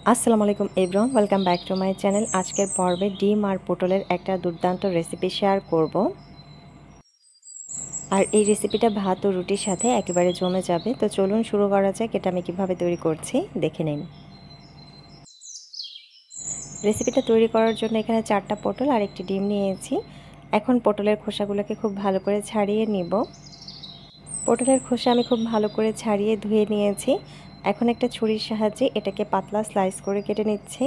আসসালামু আলাইকুম everyone, welcome back to my channel. আজকের পর্বে ডিম আর পটলের একটা দুর্দান্ত রেসিপি শেয়ার করব। আর এই রেসিপিটা ভাত ও রুটির সাথে একেবারে জমে যাবে। তো চলুন শুরু করা যাক। এটা আমি কিভাবে তৈরি করছি দেখে নিন। রেসিপিটা তৈরি করার জন্য এখানে 4টা পটল আর একটি ডিম নিয়েছি। এখন পটলের খোসাগুলোকে খুব ভালো করে ছাড়িয়ে নিব। পটলের খোসা আমি খুব ভালো করে ছাড়িয়ে ধুয়ে নিয়েছি। এখন একটা ছুরির সাহায্যে এটাকে পাতলা স্লাইস করে কেটে নিচ্ছি।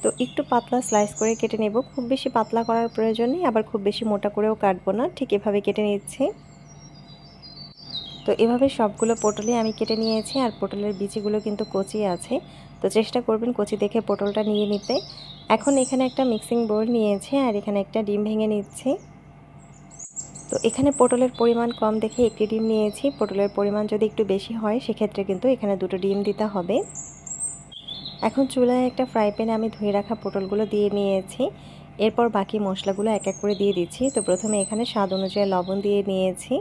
তো একটু পাতলা স্লাইস করে কেটে নেব, খুব বেশি পাতলা করার প্রয়োজন নেই, আবার খুব বেশি মোটা করেও কাটবো না, ঠিক এভাবে কেটে নিচ্ছি। তো এভাবে সবগুলো পটলই আমি কেটে নিয়েছি। আর পটলের বিচিগুলো কিন্তু কচি আছে, তো চেষ্টা করবেন কচি দেখে পটলটা নিয়ে নিতে। এখন এখানে একটা মিক্সিং বোল নিয়েছি আর এখানে একটা ডিম ভেঙে নিচ্ছি। তো এখানে পটলের পরিমাণ কম দেখে একটি ডিম নিয়েছি। পটলের পরিমাণ যদি একটু বেশি হয় সেক্ষেত্রে কিন্তু এখানে 2টো ডিম দিতে হবে। এখন চুলায় একটা ফ্রাই প্যানে আমি ধুয়ে রাখা পটলগুলো দিয়ে নিয়েছি। এরপর বাকি মশলাগুলো এক এক করে দিয়ে দিচ্ছি। তো প্রথমে এখানে স্বাদ অনুযায়ী লবণ দিয়ে নিয়েছি।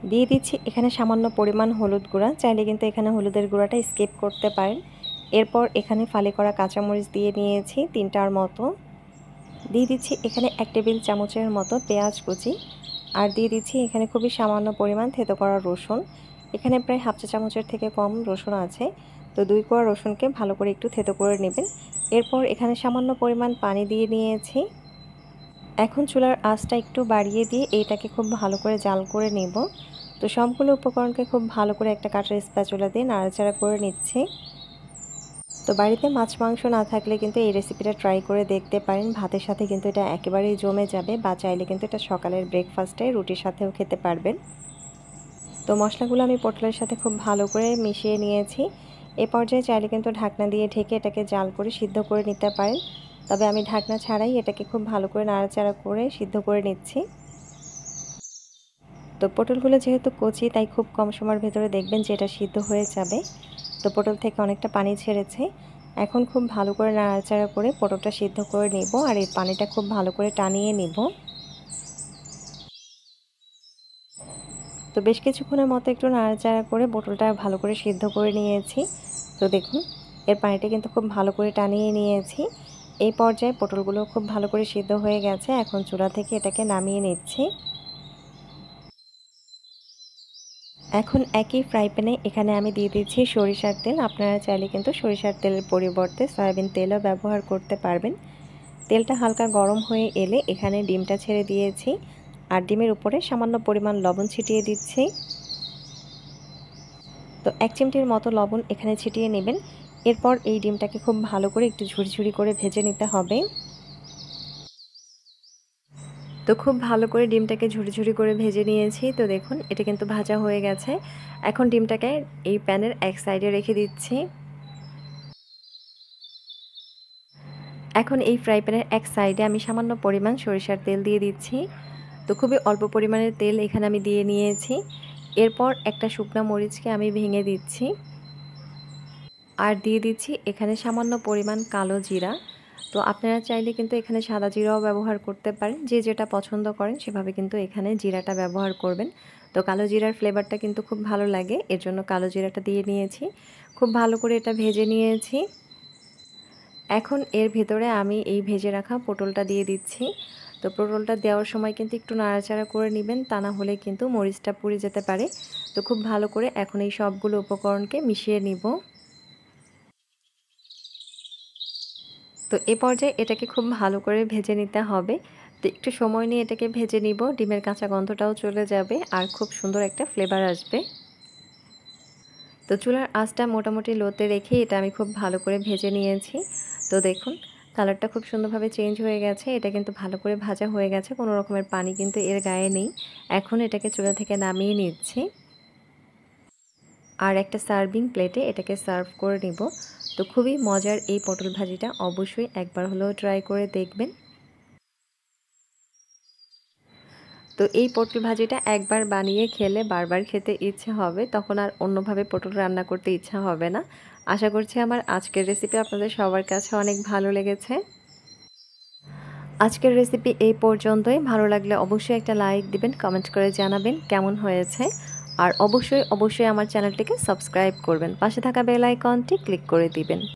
দিয়ে দিচ্ছি এখানে সামান্য পরিমাণ হলুদ গুঁড়া, চাইলে কিন্তু এখানে হলুদের গুঁড়াটা স্কিপ করতে পারেন। এরপর এখানে ফালি করা কাঁচামরিচ দিয়ে নিয়েছি 3টার মতো। দিয়ে দিচ্ছি এখানে 1 টেবিল চামচের মতো পেঁয়াজ কুচি। আর দিয়ে দিচ্ছি এখানে খুবই সামান্য পরিমাণ থেতো করা রসুন। এখানে প্রায় হাফ চা চামচের থেকে কম রসুন আছে। তো 2 কোয়া রসুনকে ভালো করে একটু থেতো করে নেবেন। এরপর এখানে সামান্য পরিমাণ পানি দিয়ে নিয়েছি। এখন চুলার আঁচটা একটু বাড়িয়ে দিয়ে এইটাকে খুব ভালো করে জাল করে নেব। তো সবগুলো উপকরণকে খুব ভালো করে একটা কাঁটার স্প্যাচুলা দিয়ে নাড়াচাড়া করে নিচ্ছি। তো বাড়িতে মাছ মাংস না থাকলে কিন্তু এই রেসিপিটা ট্রাই করে দেখতে পারেন। ভাতের সাথে কিন্তু এটা একেবারেই জমে যাবে, বা চাইলে কিন্তু এটা সকালের ব্রেকফাস্টে রুটির সাথেও খেতে পারবেন। তো মশলাগুলো আমি পটলের সাথে খুব ভালো করে মিশিয়ে নিয়েছি। এ পর্যায়ে চাইলে কিন্তু ঢাকনা দিয়ে ঢেকে এটাকে জাল করে সিদ্ধ করে নিতে পারেন। তবে আমি ঢাকনা ছাড়াই এটাকে খুব ভালো করে নাড়াচাড়া করে সিদ্ধ করে নিচ্ছি। তো পটলগুলো যেহেতু কচি, তাই খুব কম সময়ের ভেতরে দেখবেন যে এটা সিদ্ধ হয়ে যাবে। তো পটল থেকে অনেকটা পানি ছেড়েছে। এখন খুব ভালো করে নাড়াচাড়া করে পটলটা সিদ্ধ করে নেব, আর এই পানিটা খুব ভালো করে টানিয়ে নেব। তো বেশ কিছুক্ষণের মতো একটু নাড়াচাড়া করে পটলটা ভালো করে সিদ্ধ করে নিয়েছি। তো দেখুন এর পানিটা কিন্তু খুব ভালো করে টানিয়ে নিয়েছি। এই পর্যায়ে পটলগুলো খুব ভালো করে সিদ্ধ হয়ে গেছে। এখন চুলা থেকে এটাকে নামিয়ে নিচ্ছি। এখন একই ফ্রাই প্যানে এখানে আমি দিয়ে দিচ্ছি সরিষার তেল। আপনারা চাইলে কিন্তু সরিষার তেলের পরিবর্তে সয়াবিন তেলও ব্যবহার করতে পারবেন। তেলটা হালকা গরম হয়ে এলে এখানে ডিমটা ছেড়ে দিয়েছি। আর ডিমের উপরে সামান্য পরিমাণ লবণ ছিটিয়ে দিচ্ছি। তো 1 চিমটির মতো লবণ এখানে ছিটিয়ে নেবেন। এরপর এই ডিমটাকে খুব ভালো করে একটু ঝুরঝুরি করে ভেজে নিতে হবে। তো খুব ভালো করে ডিমটাকে ঝুরঝুরি করে ভেজে নিয়েছি। তো দেখুন এটা কিন্তু ভাজা হয়ে গেছে। এখন ডিমটাকে এই প্যানের এক সাইডে রেখে দিচ্ছি। এখন এই ফ্রাই প্যানের এক সাইডে আমি সামান্য পরিমাণ সরিষার তেল দিয়ে দিচ্ছি। তো খুবই অল্প পরিমাণের তেল এখানে আমি দিয়ে নিয়েছি। এরপর একটা শুকনা মরিচকে আমি ভেঙে দিচ্ছি। আর দিয়ে দিচ্ছি এখানে সামান্য পরিমাণ কালো জিরা। তো আপনারা চাইলে কিন্তু এখানে সাদা জিরাও ব্যবহার করতে পারেন, যে যেটা পছন্দ করেন সেভাবে কিন্তু এখানে জিরাটা ব্যবহার করবেন। তো কালো জিরার ফ্লেভারটা কিন্তু খুব ভালো লাগে, এর জন্য কালো জিরাটা দিয়ে নিয়েছি। খুব ভালো করে এটা ভেজে নিয়েছি। এখন এর ভেতরে আমি এই ভেজে রাখা পটলটা দিয়ে দিচ্ছি। তো পটলটা দেওয়ার সময় কিন্তু একটু নাড়াচাড়া করে নেবেন, তা না হলে কিন্তু মরিচটা পুড়ে যেতে পারে। তো খুব ভালো করে এখন এই সবগুলো উপকরণকে মিশিয়ে নিব। তো এ পর্যায়ে এটাকে খুব ভালো করে ভেজে নিতে হবে। তো একটু সময় নিয়ে এটাকে ভেজে নিব, ডিমের কাঁচা গন্ধটাও চলে যাবে আর খুব সুন্দর একটা ফ্লেভার আসবে। তো চুলার আঁচটা মোটামুটি লোতে রেখে এটা আমি খুব ভালো করে ভেজে নিয়েছি। তো দেখুন কালারটা খুব সুন্দরভাবে চেঞ্জ হয়ে গেছে। এটা কিন্তু ভালো করে ভাজা হয়ে গেছে, কোনো রকমের পানি কিন্তু এর গায়ে নেই। এখন এটাকে চুলা থেকে নামিয়ে নিচ্ছি আর একটা সার্ভিং প্লেটে এটাকে সার্ভ করে নিব। তো খুবই মজার এই পটল ভাজিটা অবশ্যই একবার হলেও ট্রাই করে দেখবেন। তো এই পটল ভাজিটা একবার বানিয়ে খেলে বারবার খেতে ইচ্ছে হবে, তখন আর অন্যভাবে পটল রান্না করতে ইচ্ছা হবে না। আশা করছি আমার আজকের রেসিপি আপনাদের সবার কাছে অনেক ভালো লেগেছে। আজকের রেসিপি এই পর্যন্তই। ভালো লাগলে অবশ্যই একটা লাইক দিবেন, কমেন্ট করে জানাবেন কেমন হয়েছে। আর অবশ্যই আমার চ্যানেলটিকে সাবস্ক্রাইব করবেন, পাশে থাকা বেল আইকনটি ক্লিক করে দিবেন।